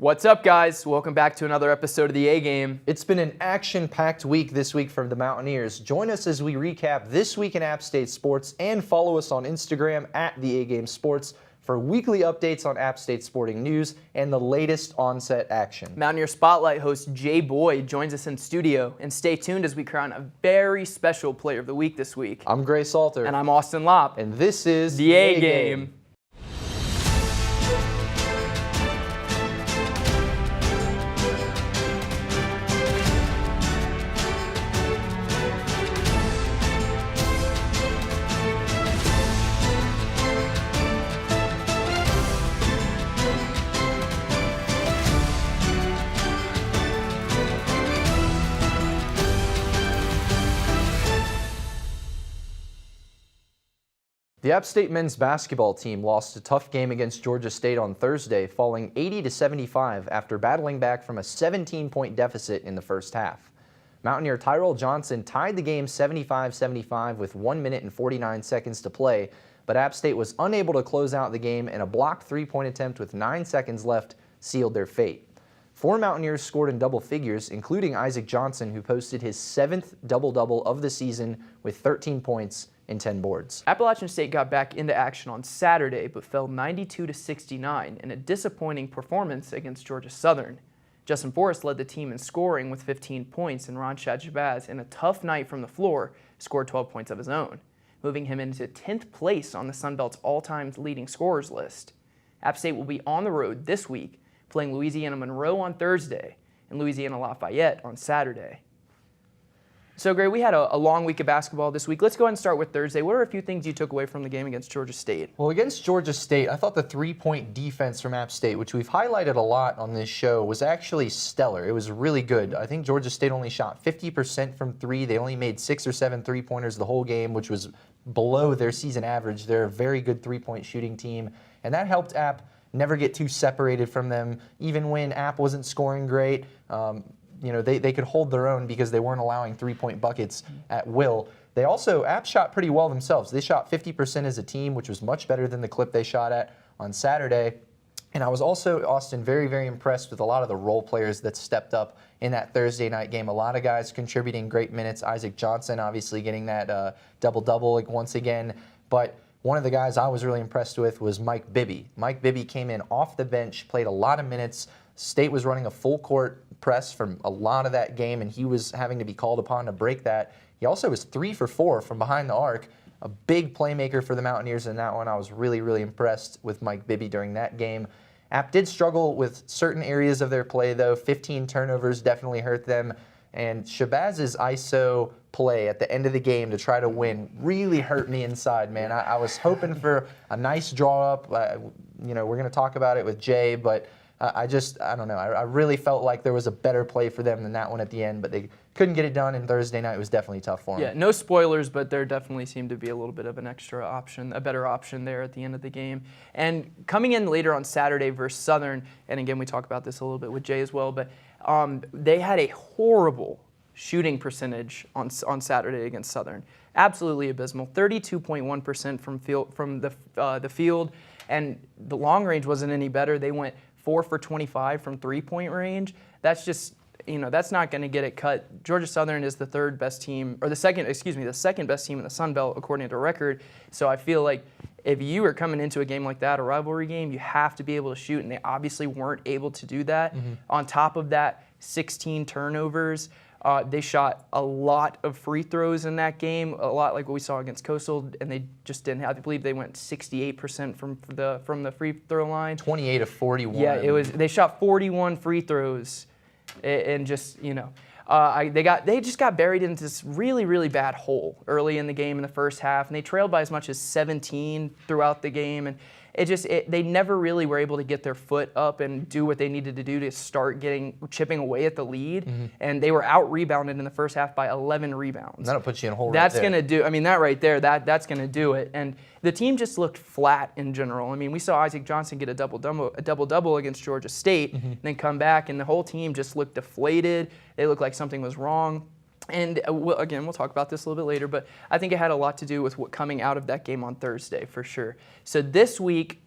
What's up, guys? Welcome back to another episode of the A-Game. It's been an action-packed week this week from the Mountaineers. Join us as we recap this week in App State sports and follow us on Instagram at the A-Game Sports for weekly updates on App State sporting news and the latest on-set action. Mountaineer Spotlight host Jay Boyd joins us in studio, and stay tuned as we crown a very special Player of the Week this week. I'm Gray Salter. And I'm Austen Lopp. And this is the A-Game. The App State men's basketball team lost a tough game against Georgia State on Thursday, falling 80-75 after battling back from a 17-point deficit in the first half. Mountaineer Tyrell Johnson tied the game 75-75 with 1 minute and 49 seconds to play, but App State was unable to close out the game, and a blocked three-point attempt with 9 seconds left sealed their fate. 4 Mountaineers scored in double figures, including Isaac Johnson, who posted his 7th double-double of the season with 13 points and 10 boards. Appalachian State got back into action on Saturday, but fell 92-69 in a disappointing performance against Georgia Southern. Justin Forrest led the team in scoring with 15 points, and Ron Shad-Shabazz, in a tough night from the floor, scored 12 points of his own, moving him into 10th place on the Sun Belt's all-time leading scorers list. App State will be on the road this week, playing Louisiana Monroe on Thursday and Louisiana Lafayette on Saturday. So, Gray, we had a long week of basketball this week. Let's go ahead and start with Thursday. What are a few things you took away from the game against Georgia State? Well, against Georgia State, I thought the three-point defense from App State, which we've highlighted a lot on this show, was actually stellar. It was really good. I think Georgia State only shot 50% from three. They only made 6 or 7 three-pointers the whole game, which was below their season average. They're a very good three-point shooting team, and that helped App never get too separated from them, even when App wasn't scoring great. They could hold their own because they weren't allowing three-point buckets at will. They also, App shot pretty well themselves. They shot 50% as a team, which was much better than the clip they shot at on Saturday. And I was also, Austin, very, very impressed with a lot of the role players that stepped up in that Thursday night game. A lot of guys contributing great minutes. Isaac Johnson obviously getting that double-double once again. But one of the guys I was really impressed with was Mike Bibby. Mike Bibby came in off the bench, played a lot of minutes. State was running a full-court press from a lot of that game, and he was having to be called upon to break that. He also was 3 for 4 from behind the arc, a big playmaker for the Mountaineers in that one. I was really, really impressed with Mike Bibby during that game. App did struggle with certain areas of their play, though. 15 turnovers definitely hurt them, and Shabazz's ISO play at the end of the game to try to win really hurt me inside, man. I was hoping for a nice draw up. We're going to talk about it with Jay, but I don't know. I really felt like there was a better play for them than that one at the end, but they couldn't get it done, and Thursday night was definitely tough for them. Yeah, no spoilers, but there definitely seemed to be a little bit of an extra option, a better option there at the end of the game. And coming in later on Saturday versus Southern, and again, we talk about this a little bit with Jay as well, but they had a horrible shooting percentage on Saturday against Southern. Absolutely abysmal, 32.1% from the field, and the long range wasn't any better. They went 4 for 25 from three-point range. That's just, that's not going to get it cut. Georgia Southern is the third best team, or the second best team in the Sun Belt according to record. So I feel like if you are coming into a game like that, a rivalry game, you have to be able to shoot, and they obviously weren't able to do that. Mm-hmm. On top of that, 16 turnovers. They shot a lot of free throws in that game, a lot like what we saw against Coastal, and they just didn't have. I believe they went 68% from the free throw line. 28 of 41. Yeah, it was. They shot 41 free throws, and just they just got buried into this really, really bad hole early in the game in the first half, and they trailed by as much as 17 throughout the game, and they never really were able to get their foot up and do what they needed to do to start chipping away at the lead. Mm-hmm. And they were out-rebounded in the first half by 11 rebounds. That'll put you in a hole. That's going to do. I mean, that right there, that's going to do it. And the team just looked flat in general. I mean, we saw Isaac Johnson get a double-double against Georgia State, mm-hmm. and then come back, and the whole team just looked deflated. They looked like something was wrong. And again, we'll talk about this a little bit later, but I think it had a lot to do with what coming out of that game on Thursday for sure. So this week,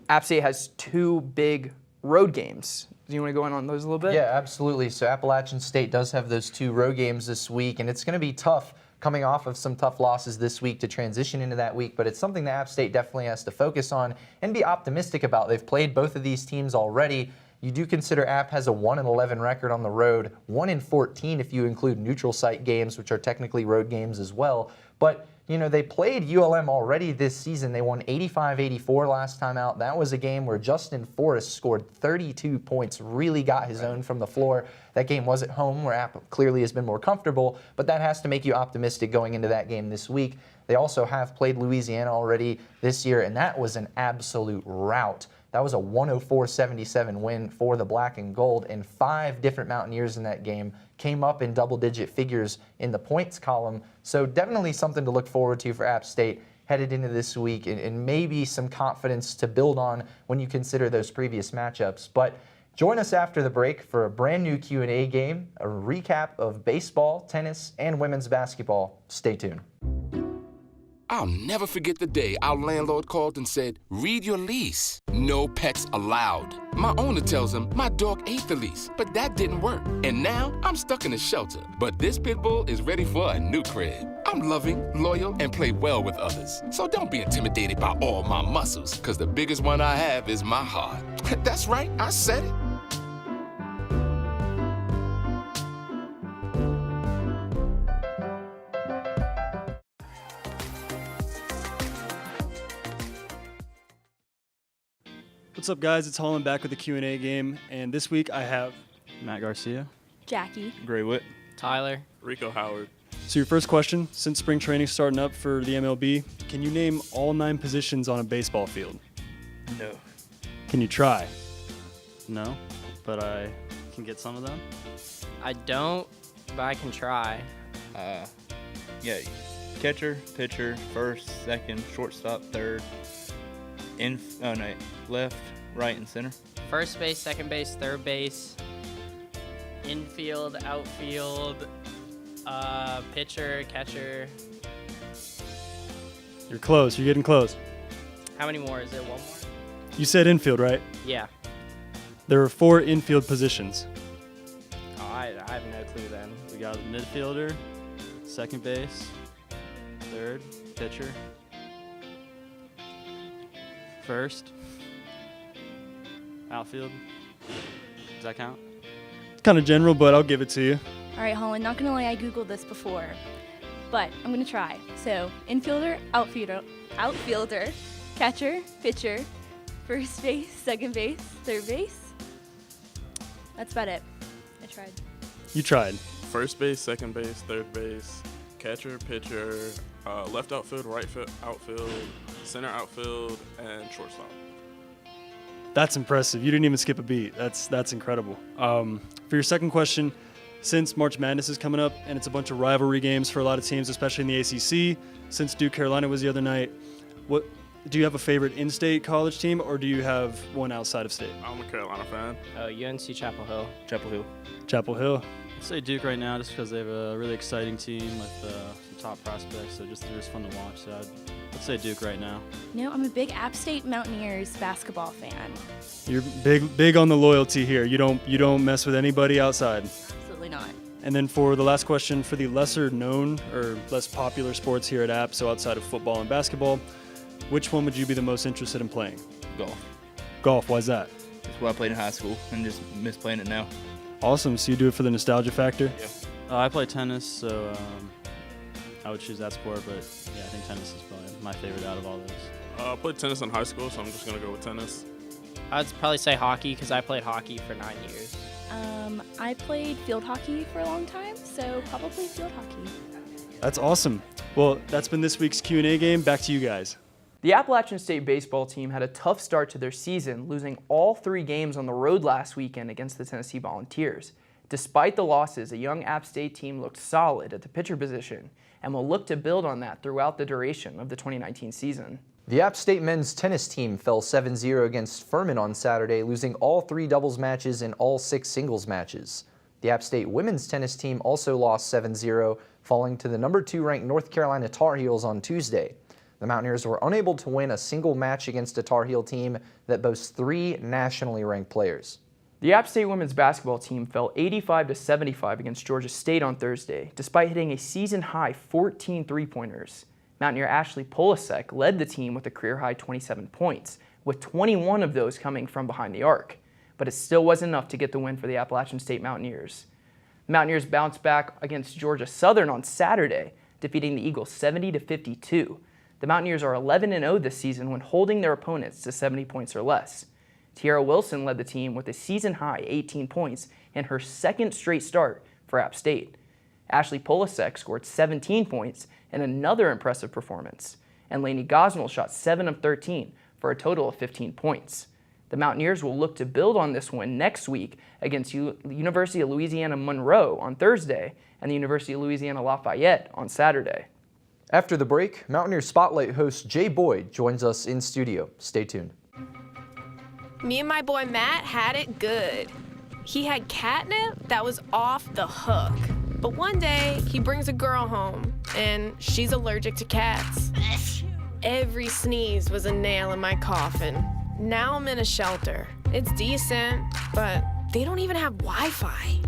App State has two big road games Do you want to go in on those a little bit? Yeah, absolutely. So Appalachian State does have those 2 road games this week, and it's going to be tough coming off of some tough losses this week to transition into that week, but it's something that App State definitely has to focus on and be optimistic about. They've played both of these teams already. You do consider App has a 1-11 record on the road, 1-14 if you include neutral site games, which are technically road games as well. But they played ULM already this season. They won 85-84 last time out. That was a game where Justin Forrest scored 32 points, really got his own from the floor. That game was at home, where App clearly has been more comfortable, but that has to make you optimistic going into that game this week. They also have played Louisiana already this year, and that was an absolute rout. That was a 104-77 win for the Black and Gold, and 5 different Mountaineers in that game came up in double-digit figures in the points column. So definitely something to look forward to for App State headed into this week, and maybe some confidence to build on when you consider those previous matchups. But join us after the break for a brand new Q&A game, a recap of baseball, tennis, and women's basketball. Stay tuned. I'll never forget the day our landlord called and said, "Read your lease. No pets allowed." My owner tells him my dog ate the lease, but that didn't work. And now I'm stuck in a shelter. But this pit bull is ready for a new crib. I'm loving, loyal, and play well with others. So don't be intimidated by all my muscles, because the biggest one I have is my heart. That's right, I said it. What's up, guys? It's Holland back with the Q&A game, and this week I have Matt Garcia, Jackie, Gray Witt, Tyler, Rico Howard. So your first question, since spring training starting up for the MLB, can you name all 9 positions on a baseball field? No. Can you try? No, but I can get some of them. I don't, but I can try. Yeah, catcher, pitcher, first, second, shortstop, third, left, right, and center. First base, second base, third base, infield, outfield, pitcher, catcher. You're close. You're getting close. How many more? Is it one more? You said infield, right? Yeah. There are 4 infield positions. Oh, I have no clue then. We got midfielder, second base, third, pitcher, first, outfield. Does that count? It's kind of general, but I'll give it to you. All right, Holland, not gonna lie, I Googled this before, but I'm gonna try. So, infielder, outfielder, catcher, pitcher, first base, second base, third base. That's about it. I tried. You tried. First base, second base, third base, catcher, pitcher, left outfield, right outfield, center outfield, and shortstop. That's impressive. You didn't even skip a beat. That's incredible. For your second question, since March Madness is coming up and it's a bunch of rivalry games for a lot of teams, especially in the ACC, since Duke Carolina was the other night, what do you have a favorite in-state college team, or do you have one outside of state? I'm a Carolina fan. UNC Chapel Hill. Chapel Hill. Chapel Hill. I'd say Duke right now just because they have a really exciting team with some top prospects, so they're just fun to watch. So I'd say Duke right now. No, I'm a big App State Mountaineers basketball fan. You're big on the loyalty here. You don't mess with anybody outside. Absolutely not. And then for the last question, for the lesser known or less popular sports here at App, so outside of football and basketball, which one would you be the most interested in playing? Golf. Golf, why's that? That's what I played in high school and just miss playing it now. Awesome, so you do it for the nostalgia factor? Yeah. I play tennis, so I would choose that sport, but yeah, I think tennis is probably my favorite out of all those. I played tennis in high school, so I'm just going to go with tennis. I'd probably say hockey because I played hockey for 9 years. I played field hockey for a long time, so probably field hockey. That's awesome. Well, that's been this week's Q&A game. Back to you guys. The Appalachian State baseball team had a tough start to their season, losing all 3 games on the road last weekend against the Tennessee Volunteers. Despite the losses, a young App State team looked solid at the pitcher position and will look to build on that throughout the duration of the 2019 season. The App State men's tennis team fell 7-0 against Furman on Saturday, losing all 3 doubles matches and all 6 singles matches. The App State women's tennis team also lost 7-0, falling to the number 2 ranked North Carolina Tar Heels on Tuesday. The Mountaineers were unable to win a single match against a Tar Heel team that boasts 3 nationally ranked players. The App State women's basketball team fell 85-75 against Georgia State on Thursday, despite hitting a season-high 14 three-pointers. Mountaineer Ashley Polasek led the team with a career-high 27 points, with 21 of those coming from behind the arc. But it still wasn't enough to get the win for the Appalachian State Mountaineers. The Mountaineers bounced back against Georgia Southern on Saturday, defeating the Eagles 70-52. The Mountaineers are 11-0 this season when holding their opponents to 70 points or less. Tiara Wilson led the team with a season-high 18 points in her second straight start for App State. Ashley Polasek scored 17 points in another impressive performance, and Lainey Gosnell shot 7 of 13 for a total of 15 points. The Mountaineers will look to build on this win next week against University of Louisiana Monroe on Thursday and the University of Louisiana Lafayette on Saturday. After the break, Mountaineer Spotlight host Jay Boyd joins us in studio. Stay tuned. Me and my boy Matt had it good. He had catnip that was off the hook. But one day, he brings a girl home, and she's allergic to cats. Every sneeze was a nail in my coffin. Now I'm in a shelter. It's decent, but they don't even have Wi-Fi.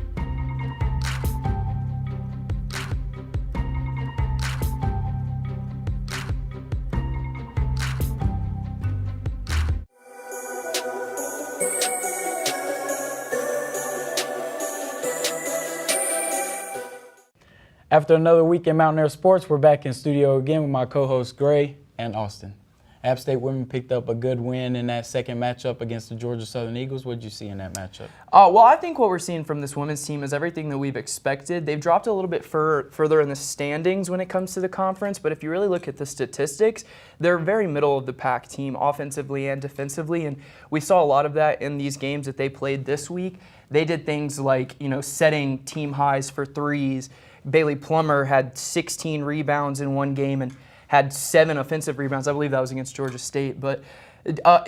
After another week in Mountaineer Sports, we're back in studio again with my co-hosts Gray and Austen. App State women picked up a good win in that second matchup against the Georgia Southern Eagles. What did you see in that matchup? Well, I think what we're seeing from this women's team is everything that we've expected. They've dropped a little bit further in the standings when it comes to the conference, but if you really look at the statistics, they're a very middle of the pack team offensively and defensively, and we saw a lot of that in these games that they played this week. They did things like, setting team highs for threes. Bailey Plummer had 16 rebounds in one game and had 7 offensive rebounds. I believe that was against Georgia State. But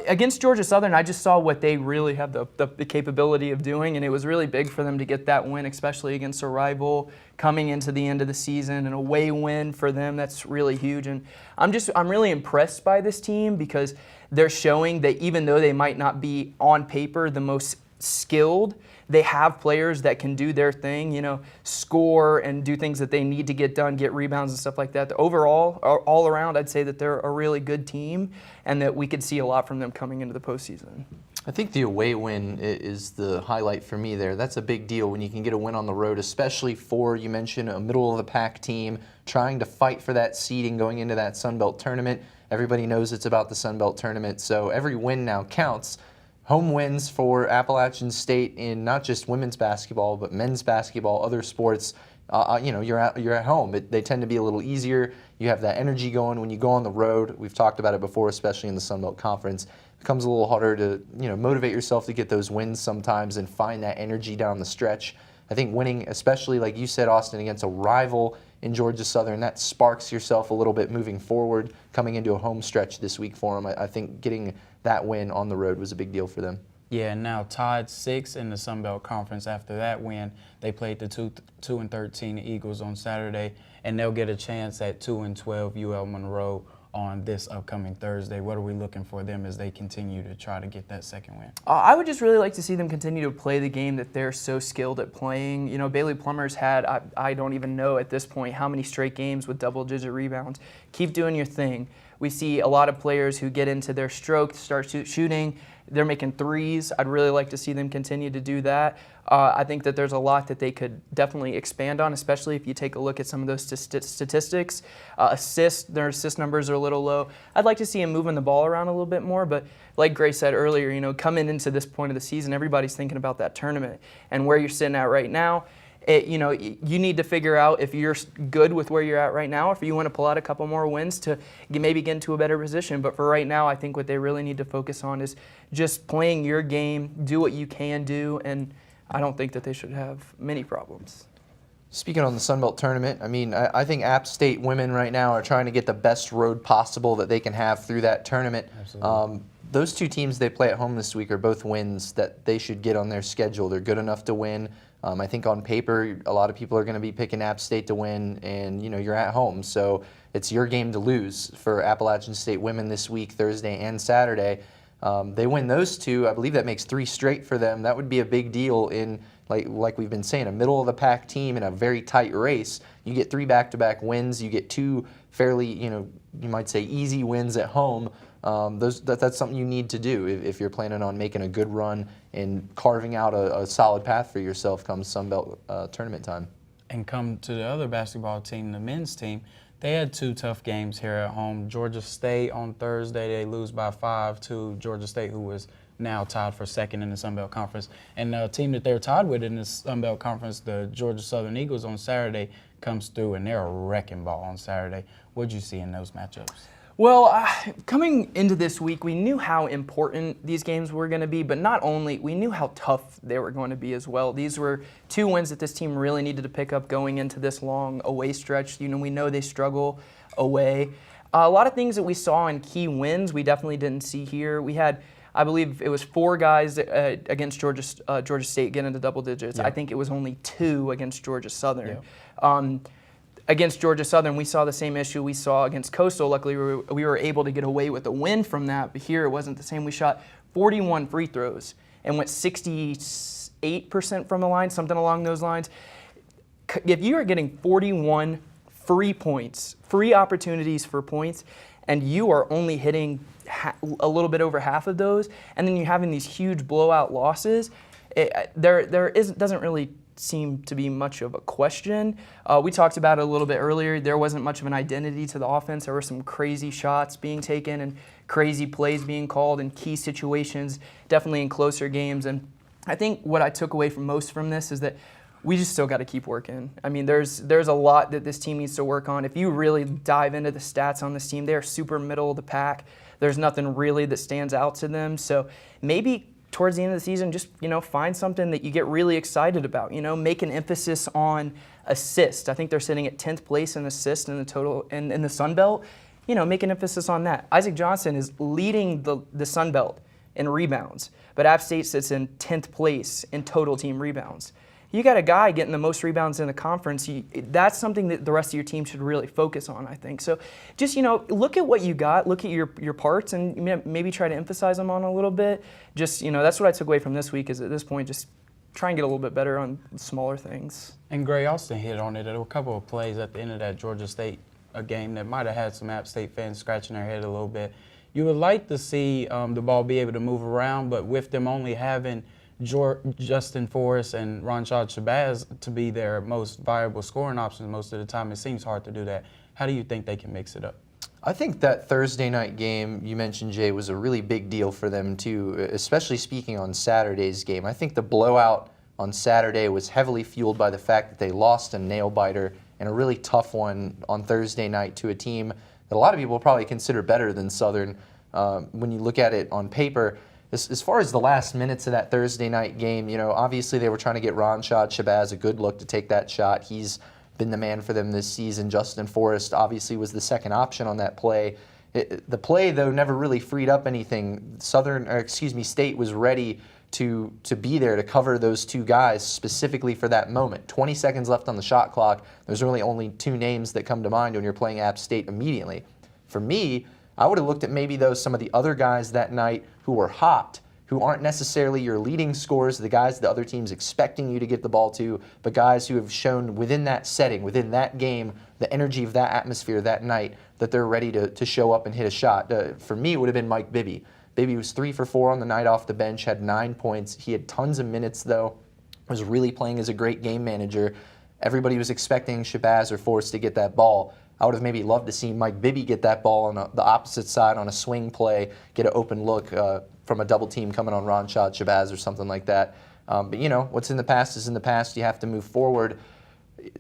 against Georgia Southern, I just saw what they really have the capability of doing, and it was really big for them to get that win, especially against a rival coming into the end of the season. An away win for them, that's really huge. And I'm really impressed by this team because they're showing that even though they might not be on paper the most skilled, they have players that can do their thing, score and do things that they need to get done, get rebounds and stuff like that. Overall, all around, I'd say that they're a really good team and that we could see a lot from them coming into the postseason. I think the away win is the highlight for me there. That's a big deal when you can get a win on the road, especially for, you mentioned, a middle-of-the-pack team trying to fight for that seeding going into that Sun Belt tournament. Everybody knows it's about the Sun Belt tournament, so every win now counts. Home wins for Appalachian State in not just women's basketball, but men's basketball, other sports. You're at home. They tend to be a little easier. You have that energy going when you go on the road. We've talked about it before, especially in the Sun Belt Conference. It becomes a little harder to motivate yourself to get those wins sometimes and find that energy down the stretch. I think winning, especially like you said, Austen, against a rival in Georgia Southern, that sparks yourself a little bit moving forward, coming into a home stretch this week for them. I think getting that win on the road was a big deal for them. Yeah, and now tied 6 in the Sun Belt Conference. After that win, they played the 2-13 Eagles on Saturday, and they'll get a chance at 2-12 UL Monroe on this upcoming Thursday. What are we looking for them as they continue to try to get that second win? I would just really like to see them continue to play the game that they're so skilled at playing. Bailey Plummer's had, I don't even know at this point how many straight games with double-digit rebounds. Keep doing your thing. We see a lot of players who get into their stroke, start shooting. They're making threes. I'd really like to see them continue to do that. I think that there's a lot that they could definitely expand on, especially if you take a look at some of those statistics. Their assist numbers are a little low. I'd like to see them moving the ball around a little bit more, but like Grace said earlier, coming into this point of the season, everybody's thinking about that tournament and where you're sitting at right now. You need to figure out if you're good with where you're at right now, or if you want to pull out a couple more wins to maybe get into a better position. But for right now, I think what they really need to focus on is just playing your game, do what you can do, and I don't think that they should have many problems. Speaking on the Sun Belt tournament, I think App State women right now are trying to get the best road possible that they can have through that tournament. Absolutely. Those two teams they play at home this week are both wins that they should get on their schedule. They're good enough to win. I think on paper, a lot of people are going to be picking App State to win, and you're at home, so it's your game to lose for Appalachian State women this week, Thursday and Saturday. They win those two. I believe that makes 3 straight for them. That would be a big deal in, like we've been saying, a middle-of-the-pack team in a very tight race. You get 3 back-to-back wins. You get 2 fairly, you might say easy wins at home. That's something you need to do if you're planning on making a good run and carving out a solid path for yourself come Sun Belt tournament time. And come to the other basketball team, the men's team. They had 2 tough games here at home. Georgia State on Thursday, they lose by 5 to Georgia State, who was now tied for second in the Sun Belt Conference. And the team that they're tied with in the Sun Belt Conference, the Georgia Southern Eagles, on Saturday comes through, and they're a wrecking ball on Saturday. What did you see in those matchups? Well, coming into this week, we knew how important these games were going to be, but not only, we knew how tough they were going to be as well. These were 2 wins that this team really needed to pick up going into this long away stretch. We know they struggle away. A lot of things that we saw in key wins we definitely didn't see here. We had, I believe it was 4 guys against Georgia State get into double digits. Yeah. I think it was only 2 against Georgia Southern. Yeah. Against Georgia Southern, we saw the same issue we saw against Coastal. Luckily, we were able to get away with a win from that, but here it wasn't the same. We shot 41 free throws and went 68% from the line, something along those lines. If you are getting 41 free points, free opportunities for points, and you are only hitting a little bit over half of those, and then you're having these huge blowout losses, doesn't really seem to be much of a question. We talked about it a little bit earlier. There wasn't much of an identity to the offense. There were some crazy shots being taken and crazy plays being called in key situations, definitely in closer games. And I think what I took away from this is that we just still got to keep working. I mean, there's a lot that this team needs to work on. If you really dive into the stats on this team, they're super middle of the pack. There's nothing really that stands out to them. So maybe towards the end of the season, just find something that you get really excited about. Make an emphasis on assists. I think they're sitting at 10th place in assists in the total in the Sun Belt. Make an emphasis on that. Isaac Johnson is leading the Sun Belt in rebounds, but App State sits in 10th place in total team rebounds. You got a guy getting the most rebounds in the conference. That's something that the rest of your team should really focus on, I think. So just, look at what you got, look at your parts, and maybe try to emphasize them on a little bit. Just, that's what I took away from this week is at this point, just try and get a little bit better on smaller things. And Gray Austen hit on it. There were a couple of plays at the end of that Georgia State game that might have had some App State fans scratching their head a little bit. You would like to see the ball be able to move around, but with them only having Justin Forrest and Ronshad Shabazz to be their most viable scoring options most of the time, it seems hard to do that. How do you think they can mix it up? I think that Thursday night game you mentioned, Jay, was a really big deal for them too, especially speaking on Saturday's game. I think the blowout on Saturday was heavily fueled by the fact that they lost a nail-biter and a really tough one on Thursday night to a team that a lot of people probably consider better than Southern when you look at it on paper. As far as the last minutes of that Thursday night game, obviously they were trying to get Ronshad Shabazz a good look to take that shot. He's been the man for them this season. Justin Forrest obviously was the second option on that play. The play, though, never really freed up anything. State was ready to be there to cover those 2 guys specifically for that moment. 20 seconds left on the shot clock. There's really only 2 names that come to mind when you're playing App State immediately. For me, I would have looked at maybe some of the other guys that night who were hot, who aren't necessarily your leading scorers, the guys the other team's expecting you to get the ball to, but guys who have shown within that setting, within that game, the energy of that atmosphere that night, that they're ready to show up and hit a shot. For me, it would have been Mike Bibby. Bibby was 3 for 4 on the night off the bench, had 9 points. He had tons of minutes, though, was really playing as a great game manager. Everybody was expecting Shabazz or Forrest to get that ball. I would have maybe loved to see Mike Bibby get that ball on the opposite side on a swing play, get an open look from a double team coming on Ronshad Shabazz or something like that. But what's in the past is in the past. You have to move forward.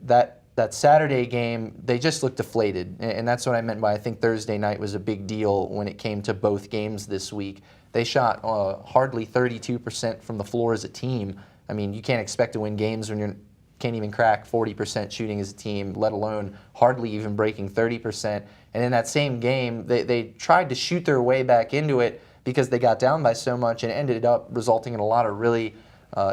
That Saturday game, they just looked deflated, and that's what I meant by I think Thursday night was a big deal when it came to both games this week. They shot hardly 32% from the floor as a team. I mean, you can't expect to win games when you can't even crack 40% shooting as a team, let alone hardly even breaking 30%. And in that same game, they tried to shoot their way back into it because they got down by so much, and it ended up resulting in a lot of really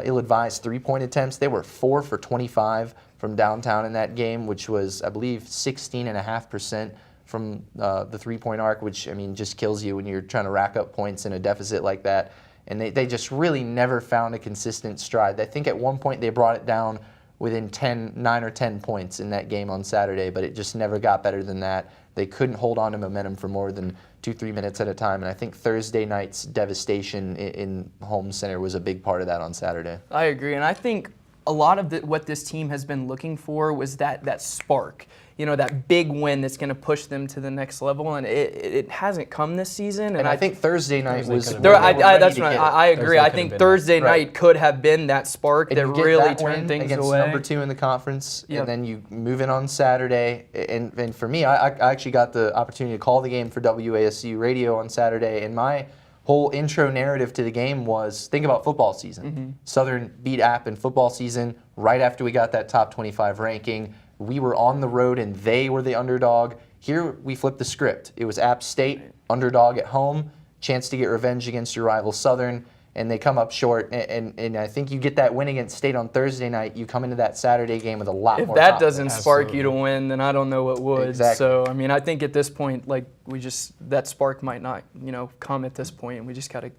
ill-advised three-point attempts. They were 4 for 25 from downtown in that game, which was, I believe, 16.5% from the three-point arc, which, I mean, just kills you when you're trying to rack up points in a deficit like that. And they just really never found a consistent stride. I think at one point they brought it down within 9 or 10 points in that game on Saturday, but it just never got better than that. They couldn't hold on to momentum for more than 2-3 minutes at a time, and I think Thursday night's devastation in Holmes Center was a big part of that on Saturday. I agree, and I think a lot of what this team has been looking for was that spark, that big win that's going to push them to the next level, and it hasn't come this season. And I think Thursday night was. I agree. I think Thursday night could have been that spark that really turned things against away. Number 2 in the conference, and then you move in on Saturday. And for me, I actually got the opportunity to call the game for WASU radio on Saturday, and my whole intro narrative to the game was, think about football season. Southern beat App in football season right after we got that top 25 ranking. We were on the road and they were the underdog. Here we flipped the script. It was App State, underdog at home, chance to get revenge against your rival Southern, and they come up short. And I think you get that win against State on Thursday night, you come into that Saturday game with a lot more If that confidence. doesn't spark you to win, then I don't know what would. Exactly. So, I mean, I think at this point, that spark might not, come at this point, and we just got to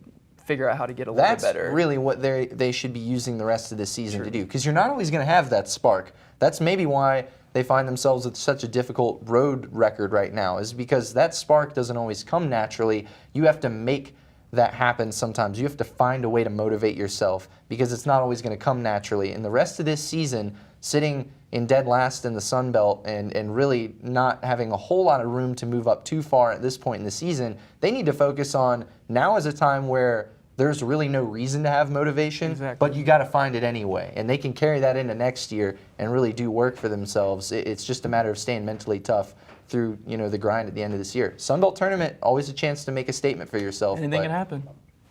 figure out how to get a little bit better. That's really what they should be using the rest of the season to do, because you're not always going to have that spark. That's maybe why they find themselves with such a difficult road record right now, is because that spark doesn't always come naturally. You have to make that happen sometimes. You have to find a way to motivate yourself, because it's not always going to come naturally. And the rest of this season, sitting in dead last in the Sun Belt and really not having a whole lot of room to move up too far at this point in the season, they need to focus on now is a time where there's really no reason to have motivation, but you got to find it anyway. And they can carry that into next year and really do work for themselves. It's just a matter of staying mentally tough through the grind at the end of this year. Sun Belt tournament, always a chance to make a statement for yourself. Anything can happen.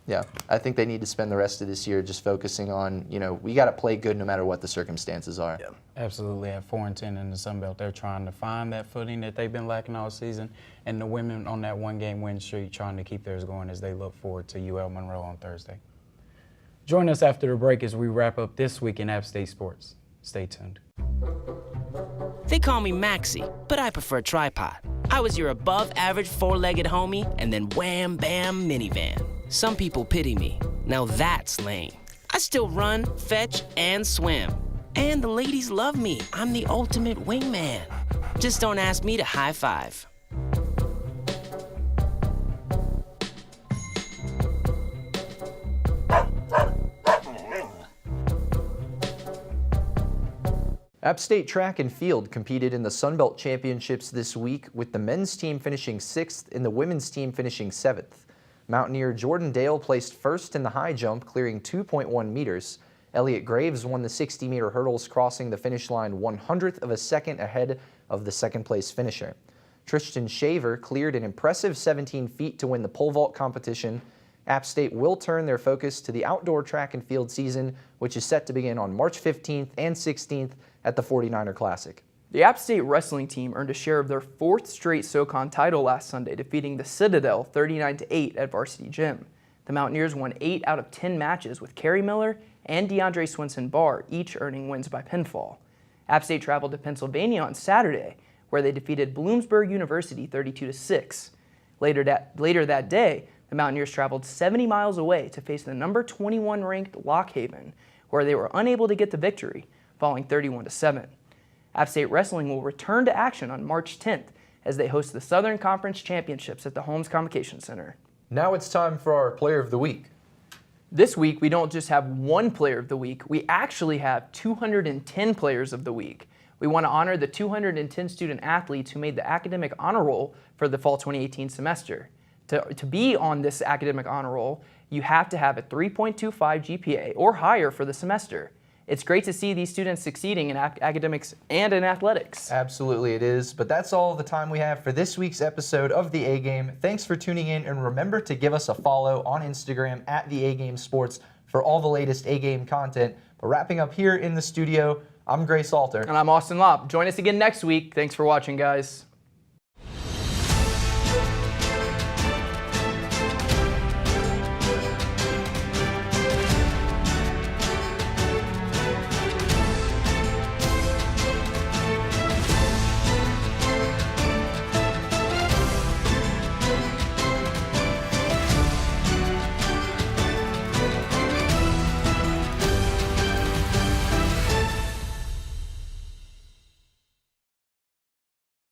Yeah, I think they need to spend the rest of this year just focusing on, we got to play good no matter what the circumstances are. Yeah. Absolutely. At 4-10 in the Sun Belt, they're trying to find that footing that they've been lacking all season, and the women on that one-game win streak trying to keep theirs going as they look forward to UL Monroe on Thursday. Join us after the break as we wrap up this week in App State Sports. Stay tuned. They call me Maxie, but I prefer tripod. I was your above-average four-legged homie, and then wham, bam, minivan. Some people pity me. Now that's lame. I still run, fetch, and swim. And the ladies love me. I'm the ultimate wingman. Just don't ask me to high five. App State Track and Field competed in the Sun Belt Championships this week, with the men's team finishing 6th and the women's team finishing 7th. Mountaineer Jordan Dale placed first in the high jump, clearing 2.1 meters. Elliot Graves won the 60-meter hurdles, crossing the finish line 100th of a second ahead of the second-place finisher. Tristan Shaver cleared an impressive 17 feet to win the pole vault competition. App State will turn their focus to the outdoor track and field season, which is set to begin on March 15th and 16th at the 49er Classic. The App State wrestling team earned a share of their 4th straight SoCon title last Sunday, defeating the Citadel 39-8 at Varsity Gym. The Mountaineers won 8 out of 10 matches, with Carrie Miller and DeAndre Swinson-Barr each earning wins by pinfall. App State traveled to Pennsylvania on Saturday, where they defeated Bloomsburg University 32-6. Later that day, the Mountaineers traveled 70 miles away to face the number 21 ranked Lock Haven, where they were unable to get the victory, falling 31-7. App State Wrestling will return to action on March 10th as they host the Southern Conference Championships at the Holmes Convocation Center. Now it's time for our Player of the Week. This week, we don't just have one Player of the Week, we actually have 210 Players of the Week. We want to honor the 210 student athletes who made the academic honor roll for the fall 2018 semester. To be on this academic honor roll, you have to have a 3.25 GPA or higher for the semester. It's great to see these students succeeding in academics and in athletics. Absolutely it is, but that's all the time we have for this week's episode of The A-Game. Thanks for tuning in, and remember to give us a follow on Instagram at The A-Game Sports for all the latest A-Game content. But wrapping up here in the studio, I'm Grace Alter. And I'm Austen Lopp. Join us again next week. Thanks for watching, guys.